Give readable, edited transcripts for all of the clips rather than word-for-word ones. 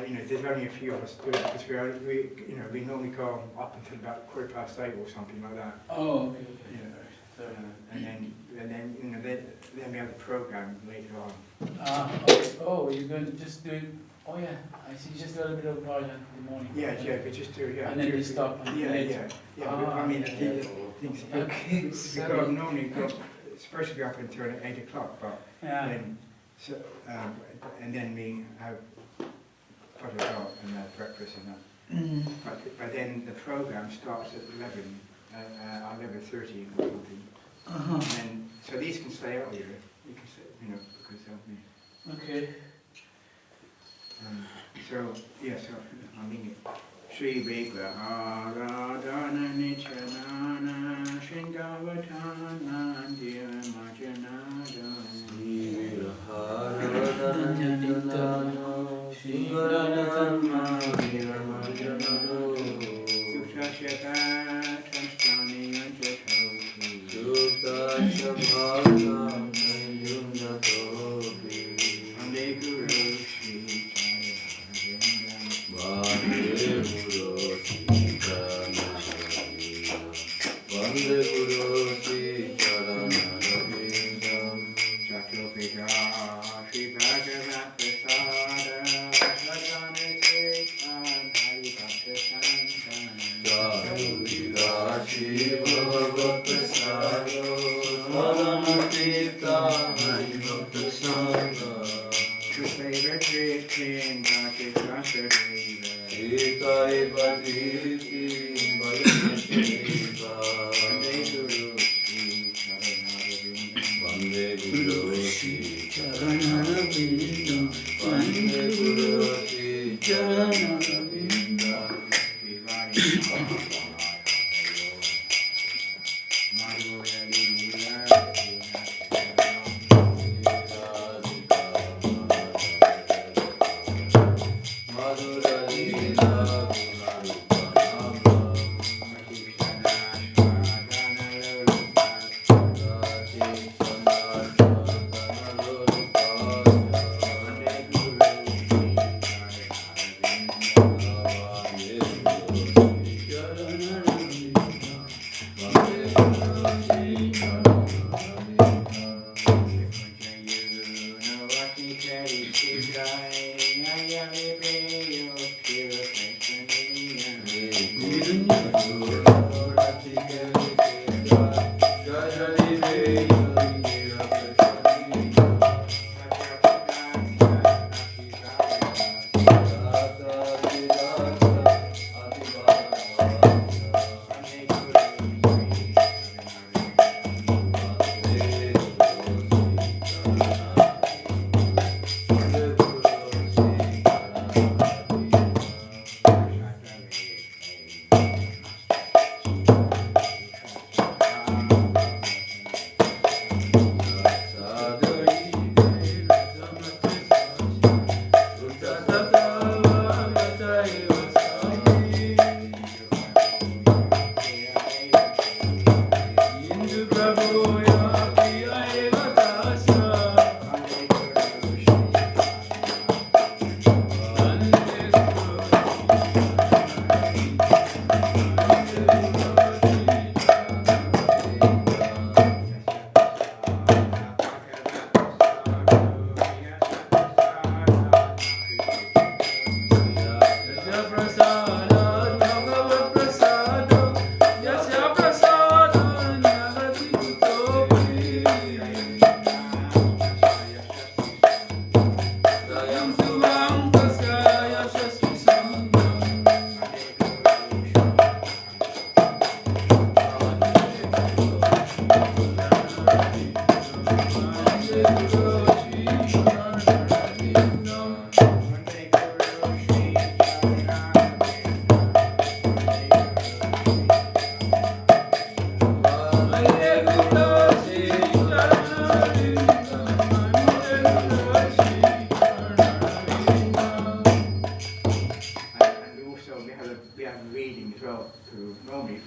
you know, there's only a few of us do it because we normally go up until about 8:15 or something like that. Oh, okay. You know, and then you know, then we have the program later on. Okay. Oh, you're going to just do it. Oh yeah, I see. Just a little bit of bhajan in the morning. Yeah, we just do And then you stop. Yeah. I mean, the things. Okay. We normally go. It's supposed to be up until 8 o'clock, but then and then we have quite a lot and breakfast and that. But then the program starts at 11:30 or something. And then, so these can stay out here. You can stay, you know, because they'll be. Okay. So I mean it. Shri Vigraharadhana Nichanana Shringavatana Madhya-līlā Shri Vigraharadhana Nichanana Shringavatana Madhya-līlā Yukshashaka Transtani Yanchatopi Yukshashaka Yunatopi Ande Guru Shri Vande Guru Sri Caitanya-Caritāmṛta Jatopika Shri Bhagavad Prasada Bhagavane Jatopika Shri Bhagavad Prasada Bhagavane Favorite King, Bhakti Kṛṣṇadāsa Vande Guru Sri Caitanya-Caritāmṛta Vande Guru Sri Caitanya-Caritāmṛta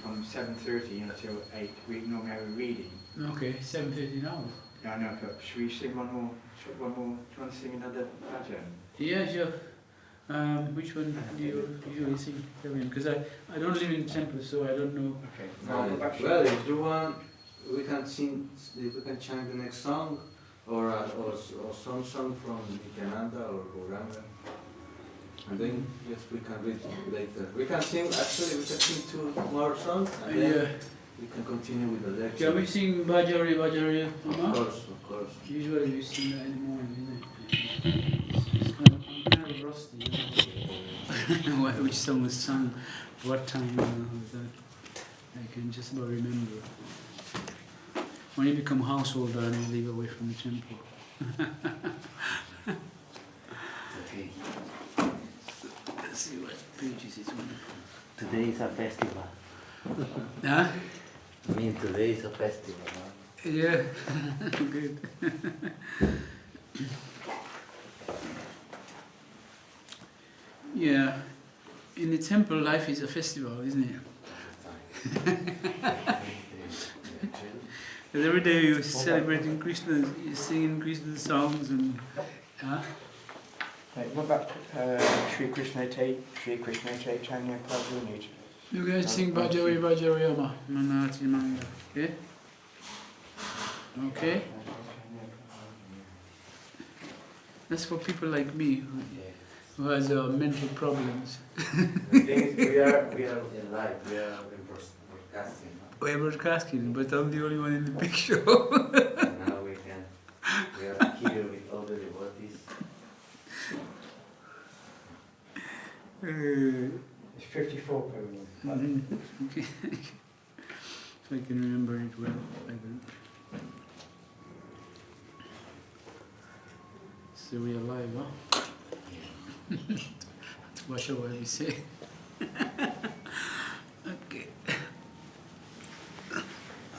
from 7:30 until 8. We normally have a reading. Okay, 7:50 now. No, but should we sing one more? Do you want to sing another bhajan? Yeah, sure. Which one do you usually sing? Because I don't live in temple, so I don't know. Okay. Well, if you want, we can sing. If we can chant the next song, or some song from Nityananda or Gauranga, and then yes, we can read later. We can sing. Actually, we can sing 2 more songs, and then we can continue with the lecture. Can we sing Bhajari, Mama? Of course. Usually we sing that in the morning, isn't it? I'm kind of rusty. Which song was sung, what time was that? I can just about remember. When you become householder and you live away from the temple. Okay. Let's see what pages it's on. Today is a festival. Huh? I mean, today is a festival. Huh? Yeah, good. Yeah, in the temple life is a festival, isn't it? Because every day you're celebrating Krishna, you're singing Krishna songs and... Right, what about Caitanya-Caritāmṛta? You guys sing Bhajari Bhajariyama, Manati Manga, okay? Okay? That's for people like me who has mental problems. The thing is, we are in live, we are broadcasting. We're broadcasting, but I'm the only one in the picture. And now we are here with all the devotees. It's 54 per Okay. So I can remember it well. So we are live, huh? What shall we say? Okay. I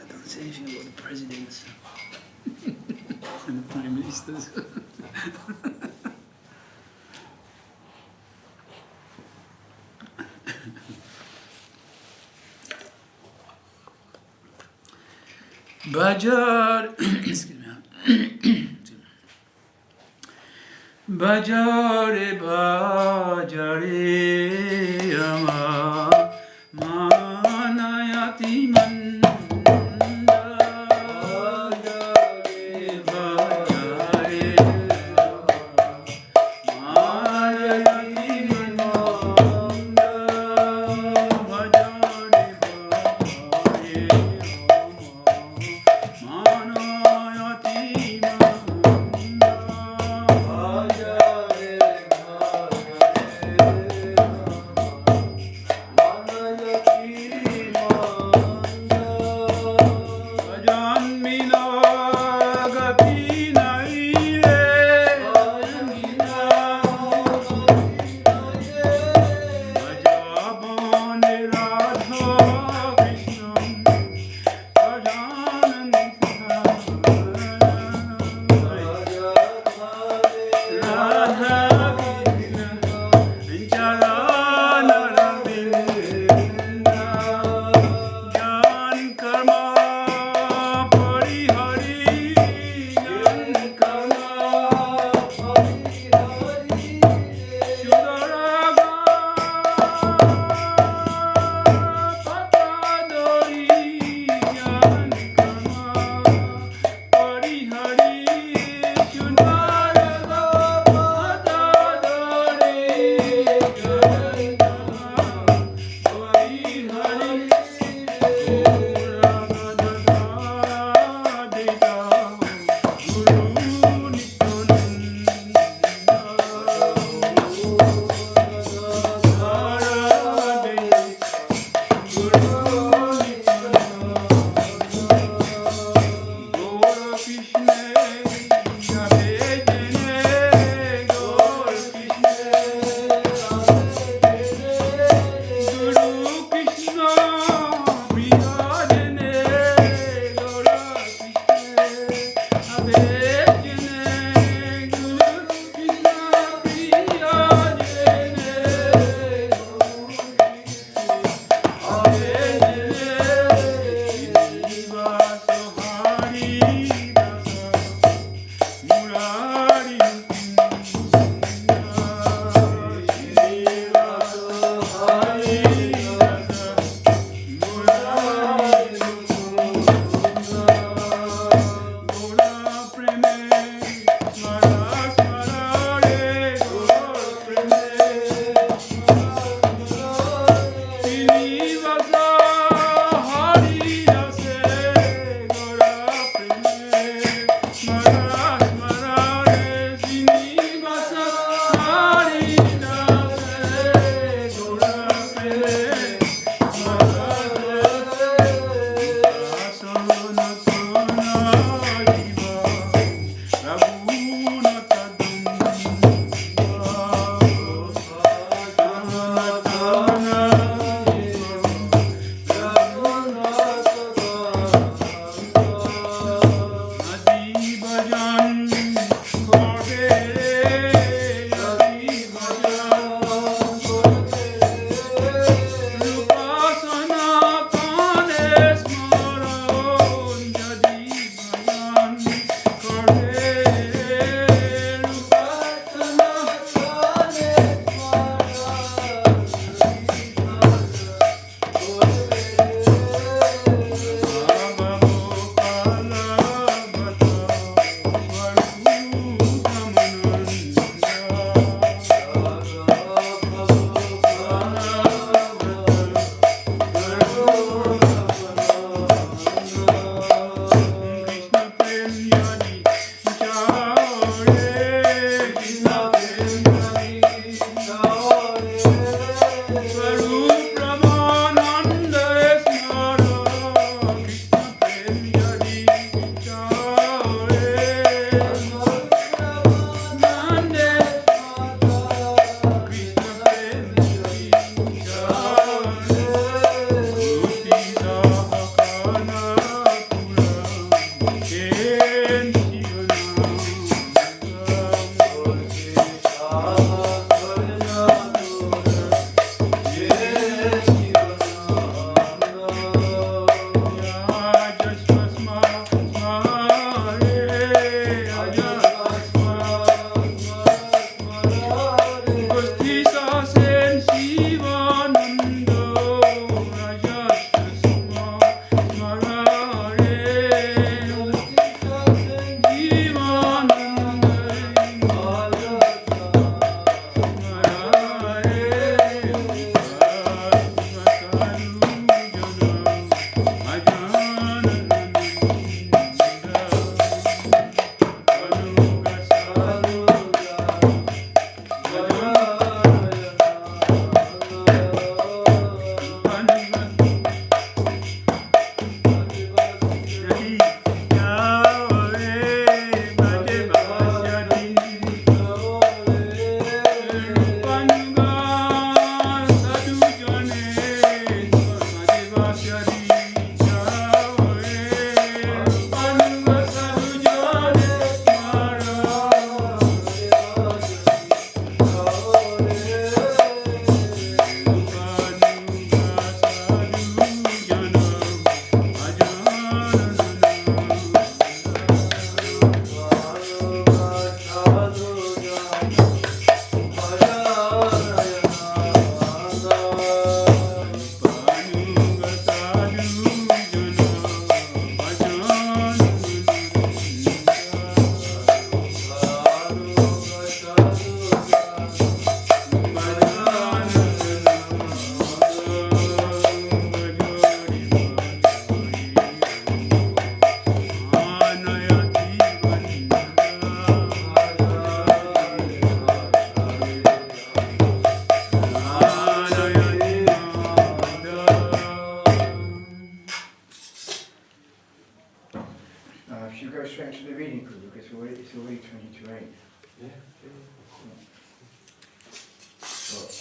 don't say anything about the presidents and the prime ministers. Bhajar, excuse me. Bhajare Bhajare Rama Manayati Manda Bhajare Bhajare Manayati Manda Bhajare Bhajare Manayati Manda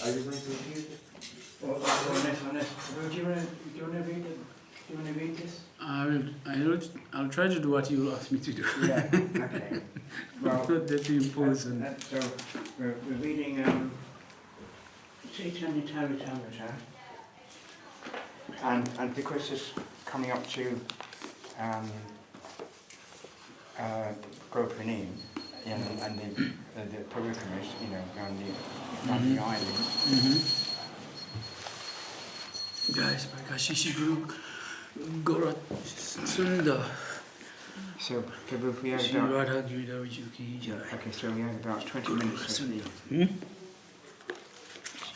Are you going to repeat it? On this. Do you want to read this? I'll try to do what you ask me to do. Yeah, okay. Well, Not that important. So we're reading Caitanya-Caritāmṛta, and because it's coming up to Gosvāmī and the Parikamas, on the island. Guys, Prakashishi Guru Gorat Sunda. So we have Śrīla Kavirāja ki jai. okay, so we have about 20 minutes.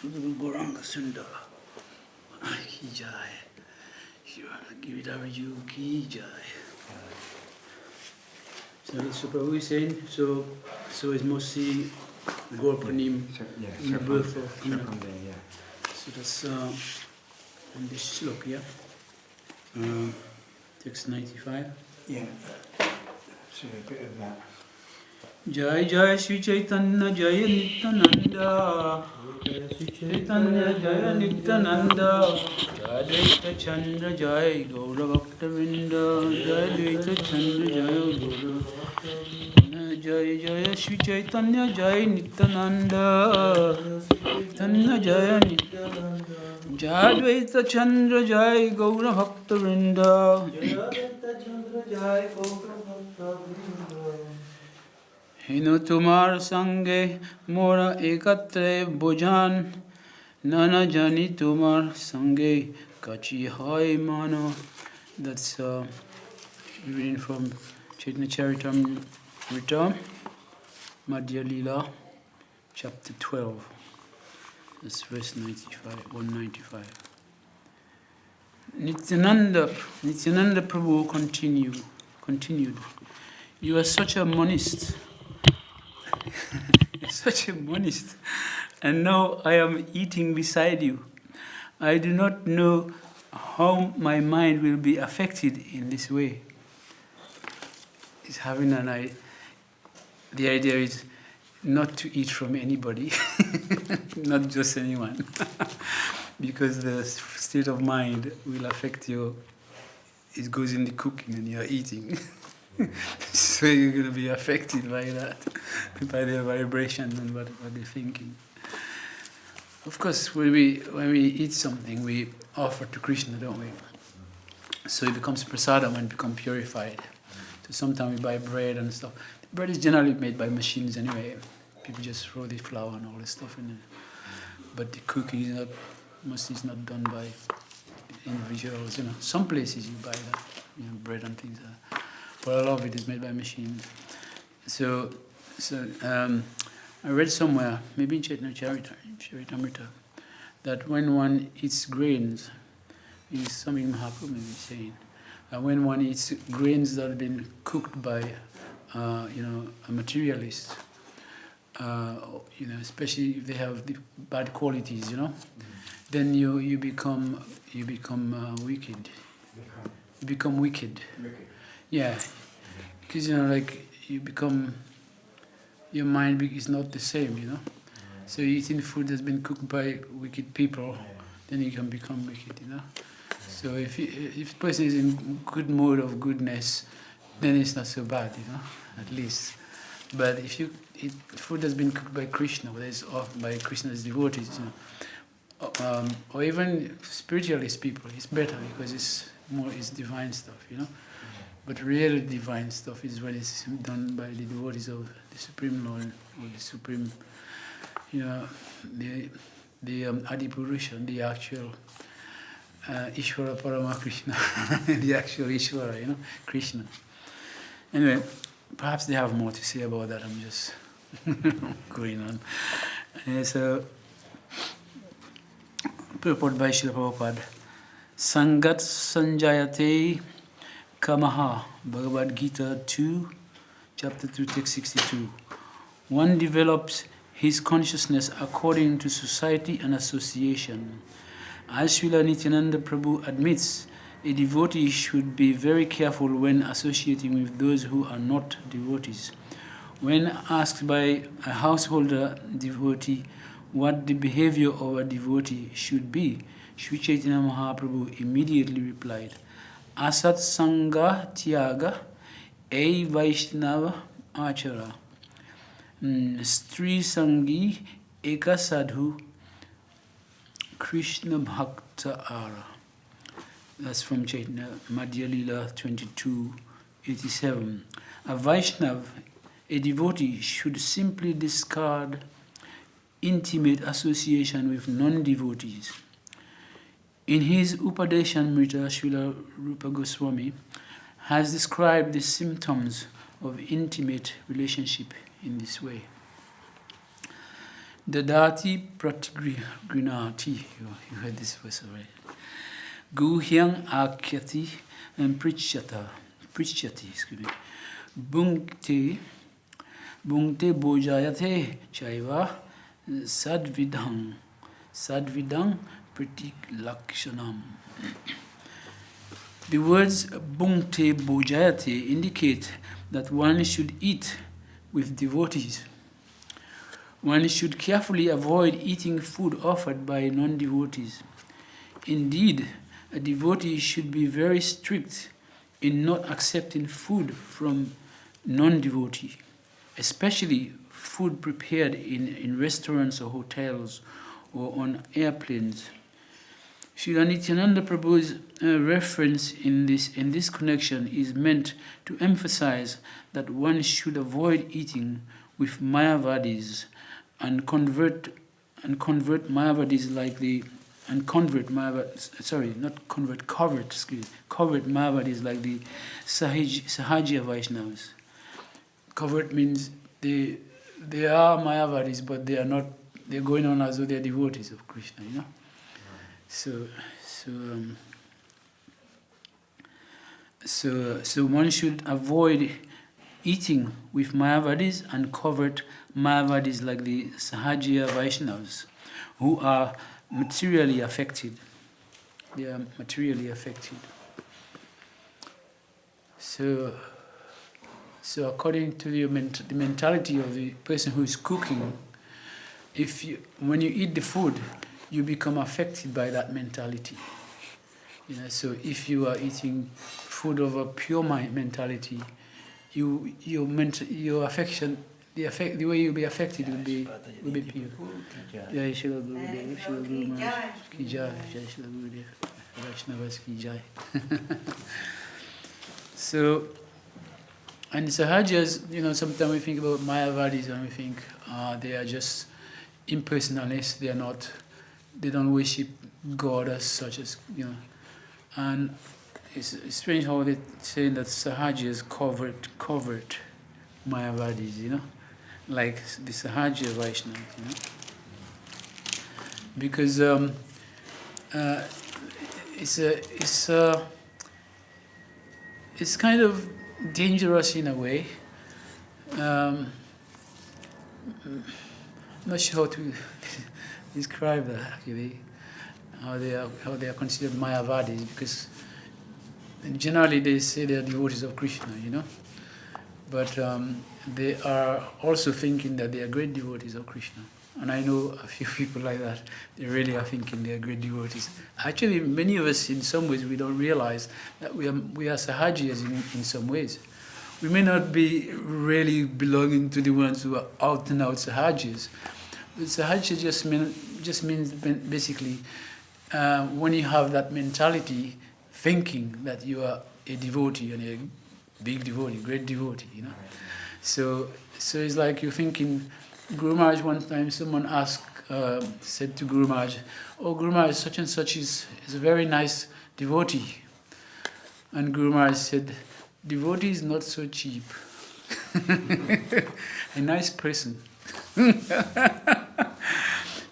Goranga Sunda ki jai. Śrīla Kavirāja ki jai. So that's what we're saying. So it's mostly Gosvāmī, the birth of Kṛṣṇadāsa. So that's on this slok, yeah? Text 95. Yeah. So a bit of that. Jai Jai Sri Caitanya Jaya Nityananda. Sri Caitanya Jaya Nityananda. Jai Dvaita Chandra Jai Gaura Bhakta Vrinda. Jai Dvaita Chandra Jai Gaura. Jai Jaya Sri Caitanya Jaya Nityananda. Caitanya Jaya Nityananda. Jai Dvaita Chandra Jai Gaura Bhakta Vrinda. Hino tumar sange mora ekatre bojan. Nana jani tumar sange kachi hai mano. That's reading from Caitanya-Caritāmṛta, Madhya-līlā, chapter 12. That's verse 195. Nityananda Prabhu continued. You are such a monist. Such a monist. And now I am eating beside you. I do not know how my mind will be affected in this way. It's having an idea. The idea is not to eat from anybody, not just anyone, because the state of mind will affect you. It goes in the cooking and you are eating. So you're going to be affected by that, by their vibrations and what they're thinking. Of course, when we eat something, we offer to Krishna, don't we? So it becomes prasadam and become purified. So sometimes we buy bread and stuff. Bread is generally made by machines anyway. People just throw the flour and all this stuff in it. But the cooking is mostly not done by individuals. Some places you buy that, bread and things like that. But a lot of it is made by machines. So I read somewhere, maybe in Caitanya-Caritāmṛta, that when one eats grains, is something Mahaprabhu may be saying, when one eats grains that have been cooked by a materialist, especially if they have the bad qualities, then you become wicked. You become wicked. Yeah, because you become, your mind is not the same, So eating food that's been cooked by wicked people, then you can become wicked, So if the person is in good mood of goodness, then it's not so bad, at least. But if you eat food that's been cooked by Krishna, by Krishna's devotees, or even spiritualist people, it's better because it's divine stuff, But really divine stuff is when it's done by the devotees of the Supreme Lord, or the Supreme, the Adipurusha, the actual Ishvara Parama Krishna, the actual Ishvara, Krishna. Anyway, perhaps they have more to say about that. I'm just going on. So, purport by Srila Prabhupada. Sangat Sanjayate Kamaha, Bhagavad Gita 2, chapter 2, text 62. One develops his consciousness according to society and association. As Śrīla Nityananda Prabhu admits, a devotee should be very careful when associating with those who are not devotees. When asked by a householder devotee what the behavior of a devotee should be, Sri Chaitanya Mahaprabhu immediately replied, Asat Sangha Tyaga E Vaishnava Achara Stri Sangi Eka Sadhu Krishna Bhakta Ara. That's from Chaitanya Madhya-līlā 22:87. A Vaishnav, a devotee, should simply discard intimate association with non-devotees. In his Upadeshamrita, Śrīla Rupa Gosvāmī has described the symptoms of intimate relationship in this way. Dadati pratigrinati, you heard this verse already. Guhyang akyati and prichyati, excuse me. Bhungte bojayate chaiva sadvidang pratik lakshanam. The words bhungte bojayate indicate that one should eat with devotees. One should carefully avoid eating food offered by non-devotees. Indeed, a devotee should be very strict in not accepting food from non-devotee, especially food prepared in restaurants or hotels or on airplanes. Srila Nityananda Prabhu's reference in this connection is meant to emphasize that one should avoid eating with Mayavadis and convert Mayavadis like the covered Mayavadis like the Sahajya Vaishnavas. Covered means they are Mayavadis, but they are not. They're going on as though they are devotees of Krishna, you know. So one should avoid eating with Mayavadis and covered Mayavadis like the Sahajya Vaishnavas, who are materially affected. They are materially affected. So according to the mentality of the person who is cooking, when you eat the food, you become affected by that mentality. You know, so if you are eating food of a pure mentality, your affection, the way you'll be affected will be pure. Jai Śrīla Gurudev, Śrīla Guru Maharaj ki jai, Jai Śrīla Gurudev, Vaishnavas ki jai. So, and Sahajas, you know, sometimes we think about Mayavadis and we think they are just impersonalists. They don't worship God as such, as you know. And it's strange how they say that Sahajas covered Mayavadis, you know, like the Sahajya Vaishnavas, you know, because it's kind of dangerous in a way. I'm not sure how to describe that actually, how they are considered Mayavadis, because generally they say they are devotees of Krishna, you know, but they are also thinking that they are great devotees of Krishna. And I know a few people like that. They really are thinking they are great devotees. Actually, many of us, in some ways, we don't realize that we are Sahajas in some ways. We may not be really belonging to the ones who are out and out Sahajas. But Sahaja just means basically when you have that mentality, thinking that you are a devotee and a big devotee, great devotee, you know. So it's like you're thinking. Guru Maharaj, one time someone said to Guru Maharaj, "Oh, Guru Maharaj, such and such is a very nice devotee." And Guru Maharaj said, "Devotee is not so cheap." A nice person.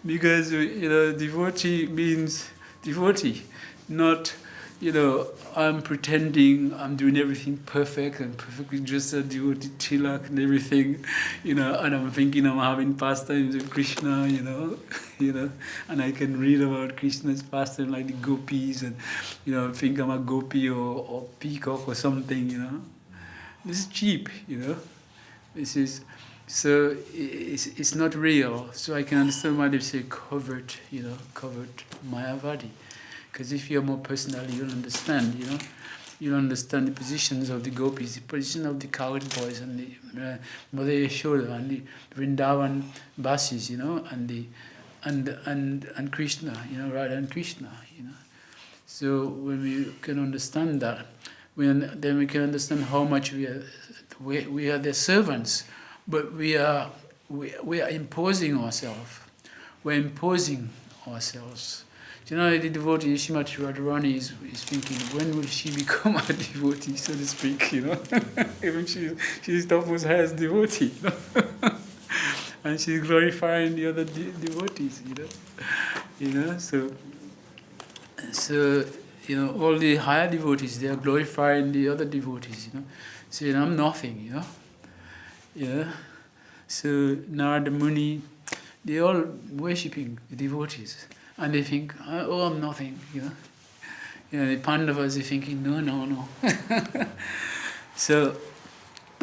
Because, you know, devotee means devotee, not, you know, I'm pretending I'm doing everything perfect and perfectly dressed as devotee tilak and everything, you know, and I'm thinking I'm having pastimes with Krishna, you know, and I can read about Krishna's pastime like the gopis and, you know, think I'm a gopi or peacock or something, you know. This is cheap, you know. This is So it's not real. So I can understand why they say covered, covered Mayavadi. Because if you're more personal, you'll understand, You'll understand the positions of the gopis, the position of the cowherd boys, and the Mother Yashoda, and the Vrindavan Basis, and Krishna, Radha and Krishna, So when we can understand that, then we can understand how much we are their servants, but we are imposing ourselves. We're imposing ourselves. The devotee, Śrīmati Radharani, is thinking, when will she become a devotee, so to speak, Even she's almost as devotee, And she's glorifying the other devotees, So, all the higher devotees, they are glorifying the other devotees, saying, I'm nothing, So Narada Muni, they're all worshipping the devotees. And they think, oh, I'm nothing, The Pandavas are thinking, no. So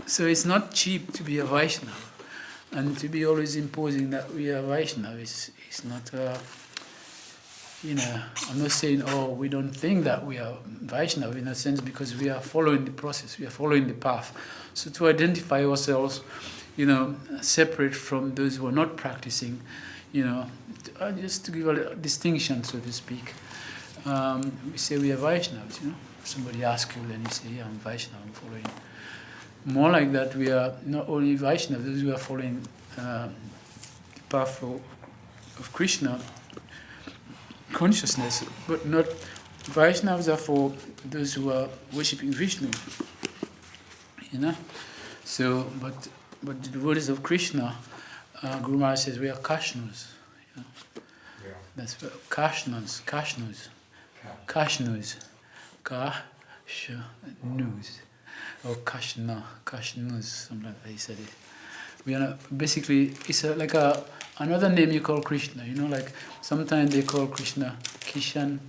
it's not cheap to be a Vaishnava. And to be always imposing that we are Vaishnava is not, I'm not saying, we don't think that we are Vaishnava in a sense, because we are following the process, we are following the path. So to identify ourselves, separate from those who are not practicing, just to give a distinction, so to speak. We say we are Vaishnavas, Somebody asks you, then you say, yeah, I'm Vaishnava, I'm following. More like that, we are not only Vaishnavas, those who are following the path of Krishna consciousness, but not Vaishnavas are for those who are worshipping Vishnu, So, but the devotees of Krishna, Guru Maharaj says we are Kashnus. That's Kashnus, or Kashnus, something like that he said it. We are basically, it's like another name you call Krishna, like sometimes they call Krishna Kishan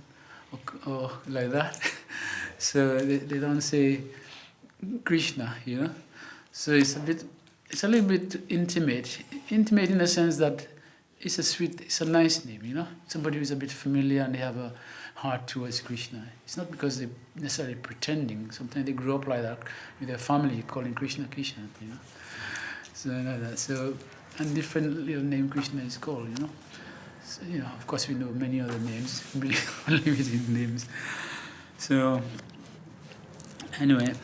or like that. So they don't say Krishna, So it's a little bit intimate in the sense that it's a nice name, Somebody who is a bit familiar and they have a heart towards Krishna. It's not because they're necessarily pretending. Sometimes they grow up like that with their family, calling Krishna Krishna, So like that. So, and different little name Krishna is called, So, of course we know many other names, unlimited names. So, anyway,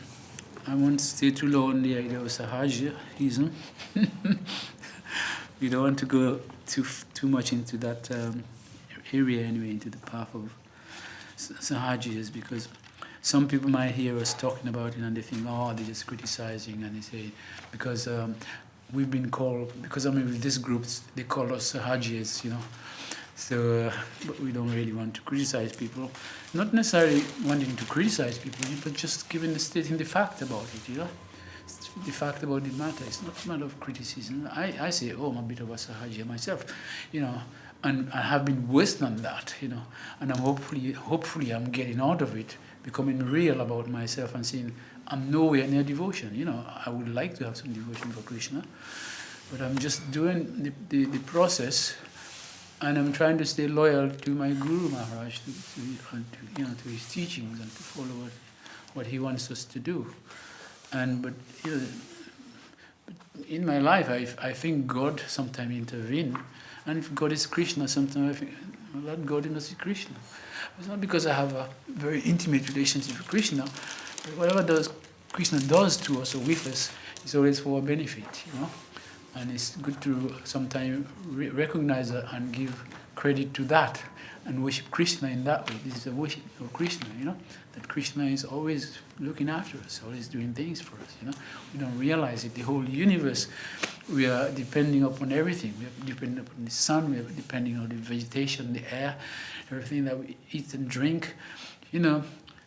I won't stay too long on the idea of Sahajism. We don't want to go too much into that area anyway, into the path of Sahajis, because some people might hear us talking about it and they think, they're just criticizing, and they say, because we've been called, because with these groups, they call us Sahajis, So, but we don't really want to criticize people. Not necessarily wanting to criticize people, but just stating the fact about it, The fact about the matter. It's not a matter of criticism. I say, I'm a bit of a Sahaja myself, and I have been worse than that, and I'm hopefully I'm getting out of it, becoming real about myself and saying, I'm nowhere near devotion, I would like to have some devotion for Krishna, but I'm just doing the process, and I'm trying to stay loyal to my Guru Maharaj, to his teachings, and to follow what he wants us to do. But in my life, I think God sometimes intervenes, and if God is Krishna, sometimes I think, let God must be Krishna. It's not because I have a very intimate relationship with Krishna, but whatever Krishna does to us or with us is always for our benefit, And it's good to sometimes recognize that and give credit to that and worship Krishna in that way. This is a worship of Krishna, that Krishna is always looking after us, always doing things for us, We don't realize it. The whole universe, we are depending upon everything. We are depending upon the sun, we are depending on the vegetation, the air, everything that we eat and drink,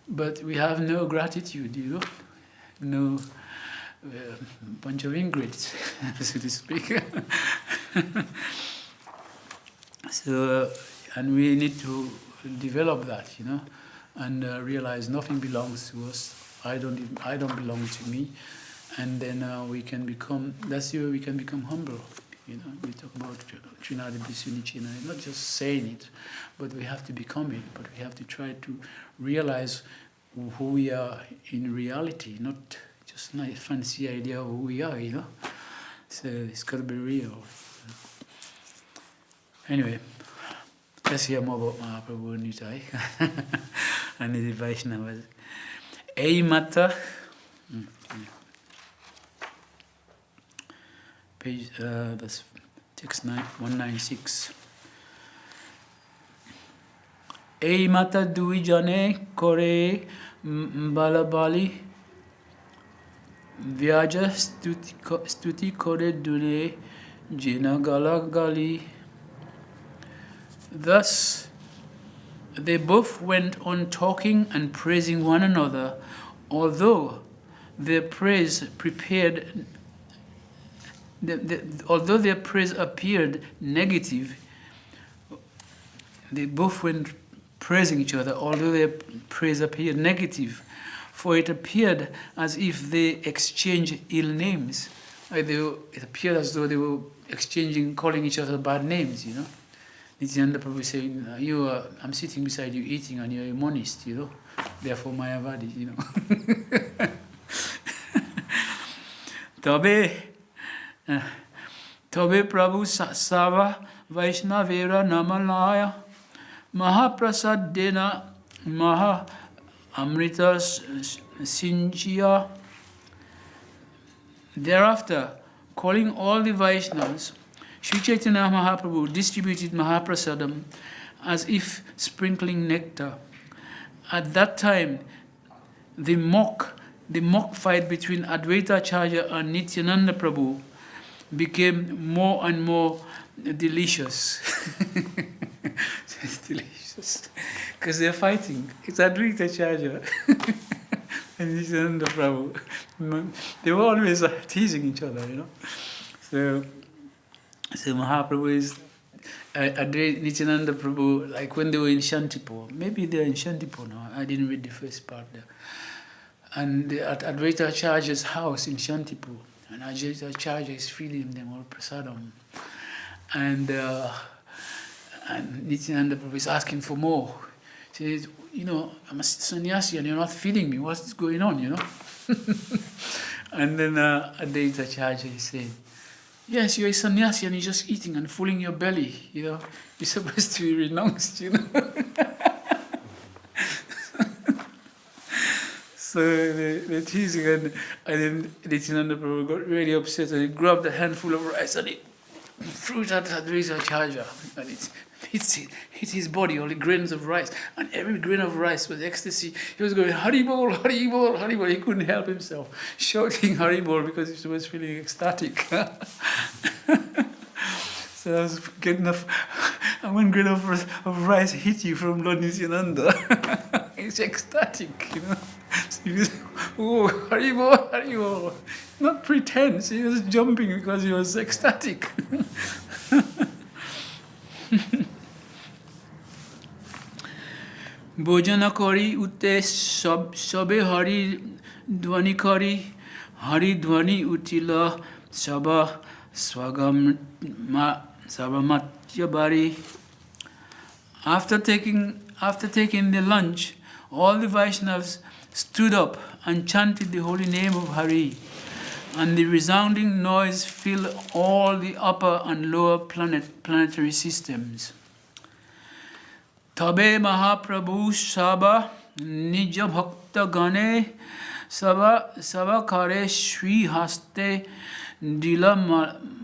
But we have no gratitude, No bunch of ingrates, so to speak. So, and we need to develop that, and realize nothing belongs to us. I don't belong to me, and then we can become. That's the way we can become humble. You know, we talk about Trinadi, not just saying it, but we have to become it. But we have to try to realize who we are in reality, not just a fancy idea of who we are. You know, so it's got to be real. Anyway, let's hear more about Mahaprabhu Nitai and the Vaishnavas. Ei Mata. Page, that's text 196. Ei Mata dui jane kore balabali vyaja stuti kore dune jina gala gali. Thus they both went on talking and praising one another, although their praise appeared negative. They both went praising each other, although their praise appeared negative, for it appeared as if they exchanged ill names. It appeared as though they were calling each other bad names, you know. Nityananda Prabhu is saying, I'm sitting beside you eating and you're a monist, you know, therefore Mayavadi, you know. Tobe Prabhu Sava Vaishnavera Namalaya Mahaprasad Dena Maha Amrita Sinjya. Thereafter, calling all the Vaishnavas, Sri Chaitanya Mahaprabhu distributed Mahaprasadam as if sprinkling nectar. At that time, the mock fight between Advaita Acharya and Nityananda Prabhu became more and more delicious. It's delicious because they're fighting. It's Advaita Acharya and Nityananda Prabhu. They were always teasing each other, you know. So Mahaprabhu is Nityananda Prabhu, like when they were in Shantipur. Maybe they're in Shantipur now. I didn't read the first part there. And at Advaita Acharya's house in Shantipur, and Advaita Acharya is feeding them all prasadam. And Nityananda Prabhu is asking for more. He says, you know, I'm a sannyasi and you're not feeding me. What's going on, you know? And then Advaita Acharya is saying, yes, you're a sannyasi and you're just eating and filling your belly, you know. You're supposed to be renounced, you know. So they're teasing, and then Nityananda Prabhu got really upset and he grabbed a handful of rice and he threw it at Advaita Acharya, and it hit his body, all the grains of rice, and every grain of rice was ecstasy. He was going, Haribol, Haribol, Haribol. He couldn't help himself, shouting Haribol because he was feeling ecstatic. So I was getting enough, and one grain of rice hit you from Lord Nityananda. It's ecstatic, you know. So he was, oh, Haribol, Haribol. Not pretense, he was jumping because he was ecstatic. Bhojana kari utte sabe hari dvani kari, hari dvani utila sabha swagamatya bari. After taking the lunch, all the Vaishnavas stood up and chanted the holy name of Hari, and the resounding noise filled all the upper and lower planetary systems. Tabe Mahaprabhu Saba Nija Bhakta Gane Saba Kare Shri Haste Dila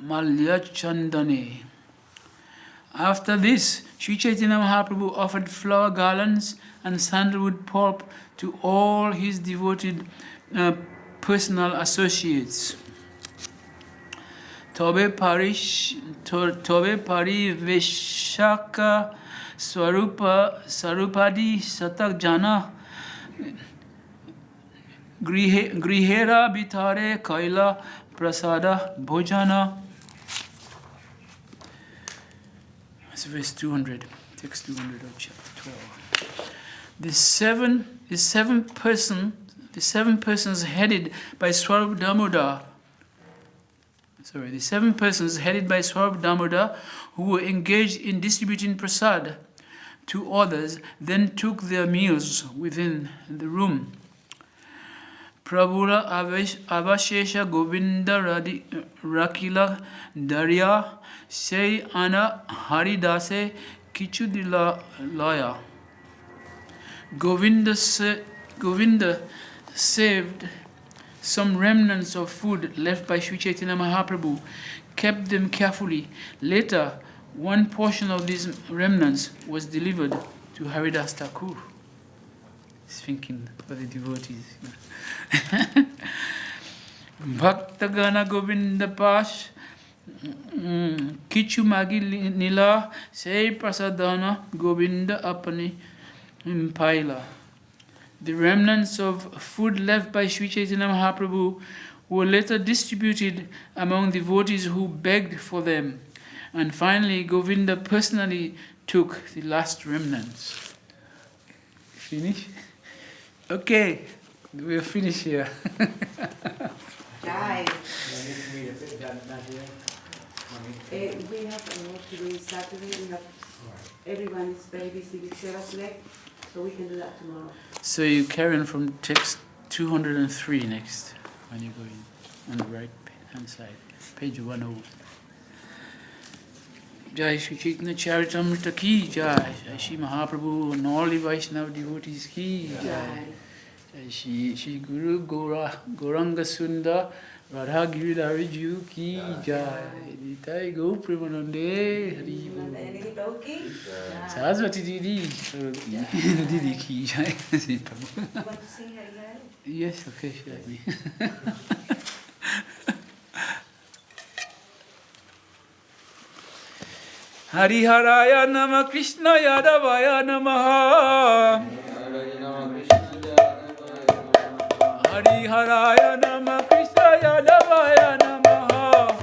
Malya Chandane. After this, Sri Chaitanya Mahaprabhu offered flower garlands and sandalwood pulp to all his devoted personal associates. Tobe Pari Veshaka Sarupadi Satak Jana Grihera Bitare Kaila Prasada Bhojana. That's verse 200, text 200 of chapter 12. The seven the 7 persons headed by Swarup Damodar, the 7 persons headed by Swarup Damodar who were engaged in distributing prasad to others then took their meals within the room. Prabhura Avashesha Govinda Rakila Darya Sei Ana Haridase Kichudila Laya. Govinda saved some remnants of food left by Sri Chaitanya Mahaprabhu, kept them carefully. Later, one portion of these remnants was delivered to Haridas Thakur. He's thinking for the devotees. Bhaktagana Govinda Pash Kichu Magi Nila Sei Prasadana Govinda Apani Paila. The remnants of food left by Sri Chaitanya Mahaprabhu were later distributed among devotees who begged for them. And finally, Govinda personally took the last remnants. Finish? Okay, we'll finish here. Jai. We We have a lot to do Saturday. Everyone is very busy with Seva's leg, so we can do that tomorrow. So you carry on from text 203 next, when you go in, on the right hand side, page 10. Jai Shri Caitanya-Caritāmṛta ki Jai, Jai Shri Mahaprabhu and all the Vaishnava devotees ki Jai, Jai Shri Guru Gauranga Sundar Radha Giridhari Ju ki Jai, Nitai Go Premanande Hari Bol. Saraswati Didi Didi ki Jai. You want to sing Hari Hari? Yes, okay, let me. Hari Haraya Nama Krishna Yadavaya Namaha. Hari Haraya Nama Krishna Yadavaya Namaha.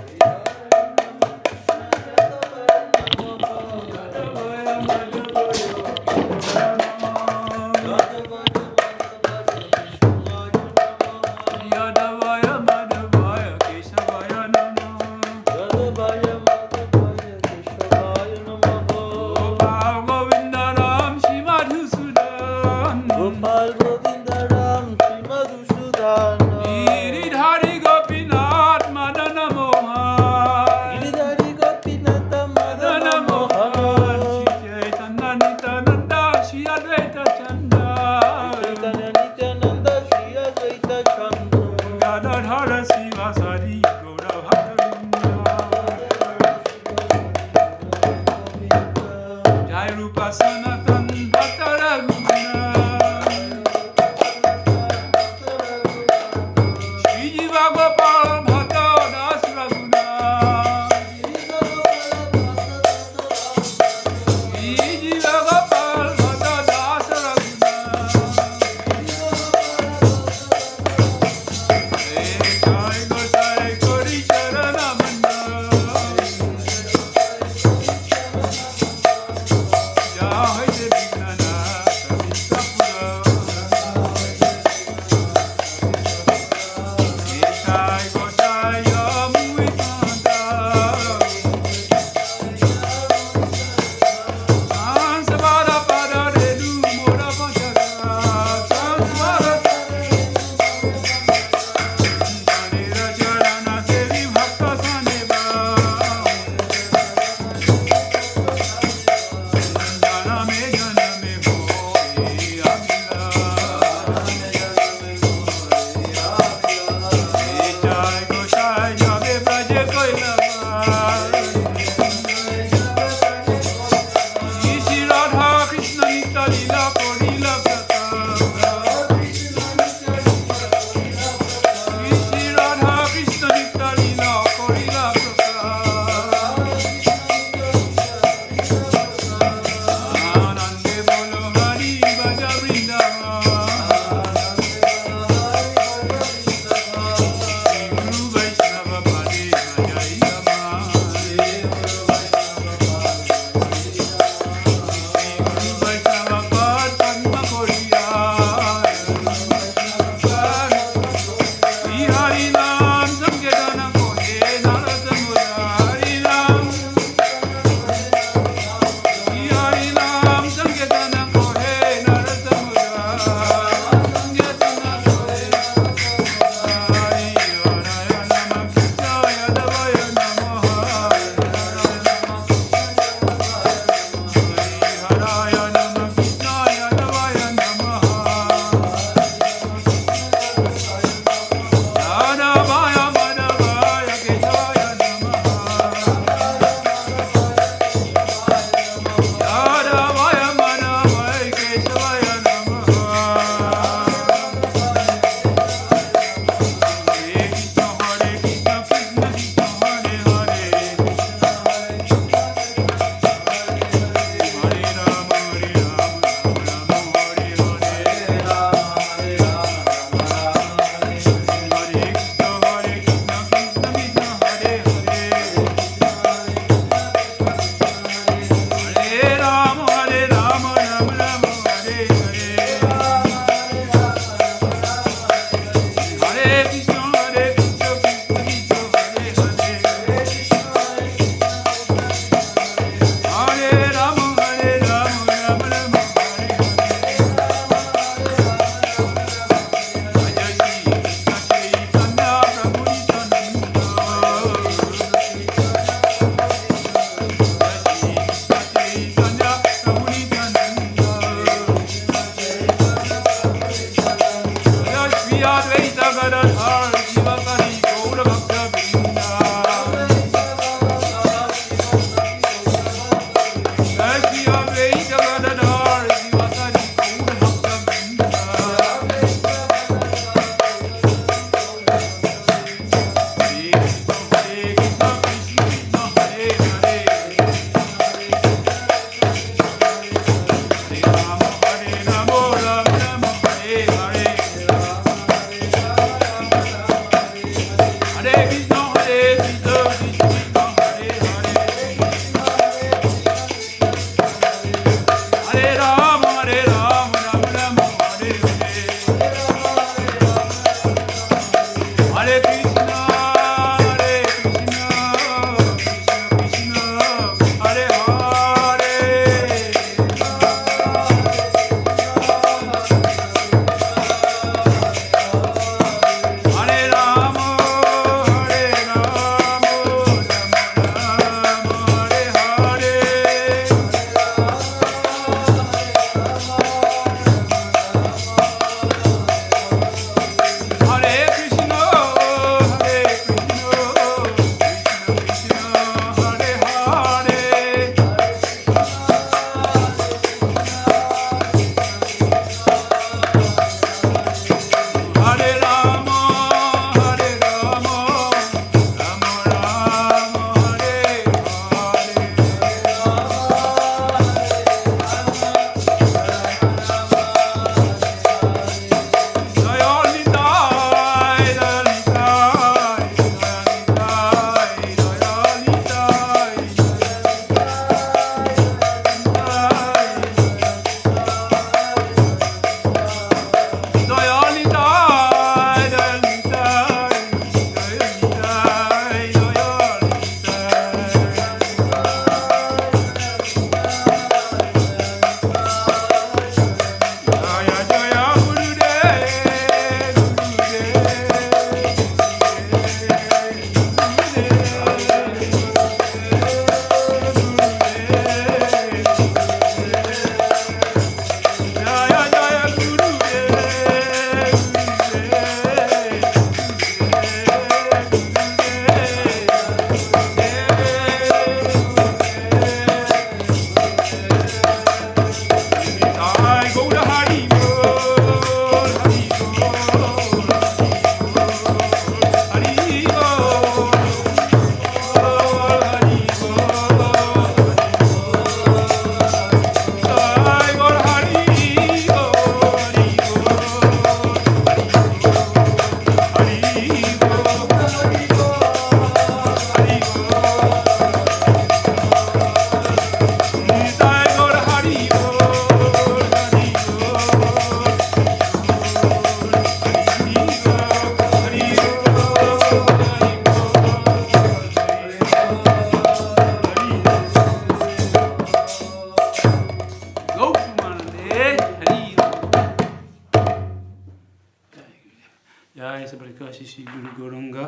Shri Guru Gauranga,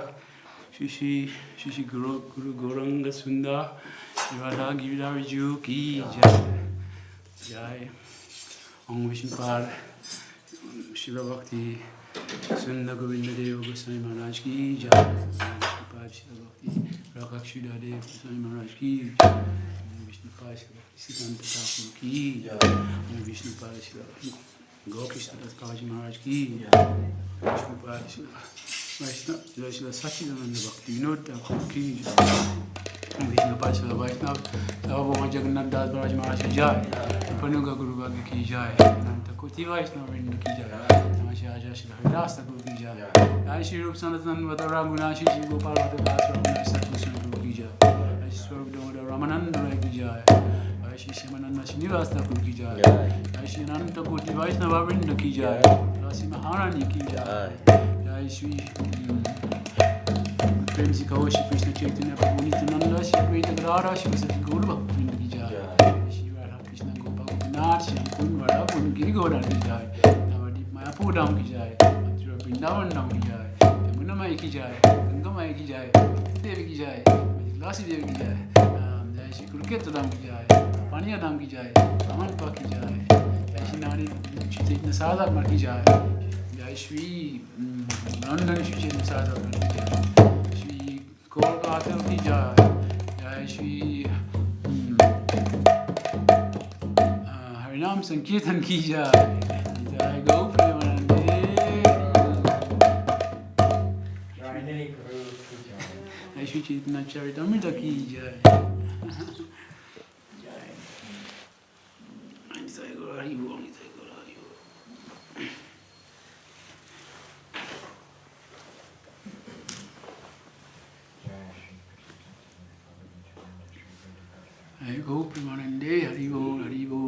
Shri Guru Gauranga Sundar, Radha Kavirāja ki Jai. Jai. Om Vishnupad, Śrīla Bhakti, Sundar Govinda Deva Gosvāmī Maharaj ki Jai. Vishnupad Śrīla Bhakti, Rakshudha Deva Gosvāmī Maharaj ki Jai. Vishnupad Śrīla Bhakti Siddhanta Thakur ki Jai. Vishnupad Śrīla Bhakti Kṛṣṇadāsa Maharaj ki Jai. Vishnupad Śrīla Satchidananda Bhakti Vinod Thakur ki Jai. Vishnupad Śrīla Vaishnava Sarvabhauma Jagannath Maharaj ki Jai. Panuga Guru Bhagya ki Jai. Ananta Koti Vaishnava Vrinda ki Jai. Namaskar Śrīla Kavirāja Thakur ki Jai. Jai Śrī Rupa Sanatana Vadara Gunashi Śrī Gopal Vadara Ramana Satguru Guru ki Jai. Jai Śrī Swarupa Damodara Ramananda Rai ki Jai. Jai Śrī Shyamananda Srinivas Thakur ki Jai. Jai Śrī Ananta Koti Vaishnava Vrinda ki Jai. Jai Śrī Maharani ki Jai. Jai Śrī Prem Si Kaho Śrī Krishna Chaitanya Prabhu Nityananda Śrī Advaita Gadadhara Śrī Vasati Gaura Bhakta Vrinda ki Jai. Śrī Radha Krishna Gopal Gopinath Śrī Kun Vada Kun Giri Govardhan ki Jai. Navadip Mayapur Dham ki Jai. Mathura Vrindavan Dham ki Jai. Yamuna Mai ki Jai. Ganga Mai ki Jai. Devi ki Jai. Lasi Devi ki Jai. Jai Śrī Kurukshetra Dham ki Jai. Paniya Dham ki Jai. Ramanpa ki Jai. Jai Śrī Nari Chaitanya Sadhakar ki Jai. Jai Śrī London Śrī Chaitanya Sadhakar ki Jai. Śrī Kolkata ki Jai. Jai Śrī Harinam Sankirtan ki jai. Jai Go Premanande. Jai Nini Prabhu ki jai. Jai Shri Caitanya-Caritāmṛta ki jai. Jai. Jai Guru Hari Bol. Jai Guru Hari Bol. Jai Go Premanande. Hari Bol. Hari Bol.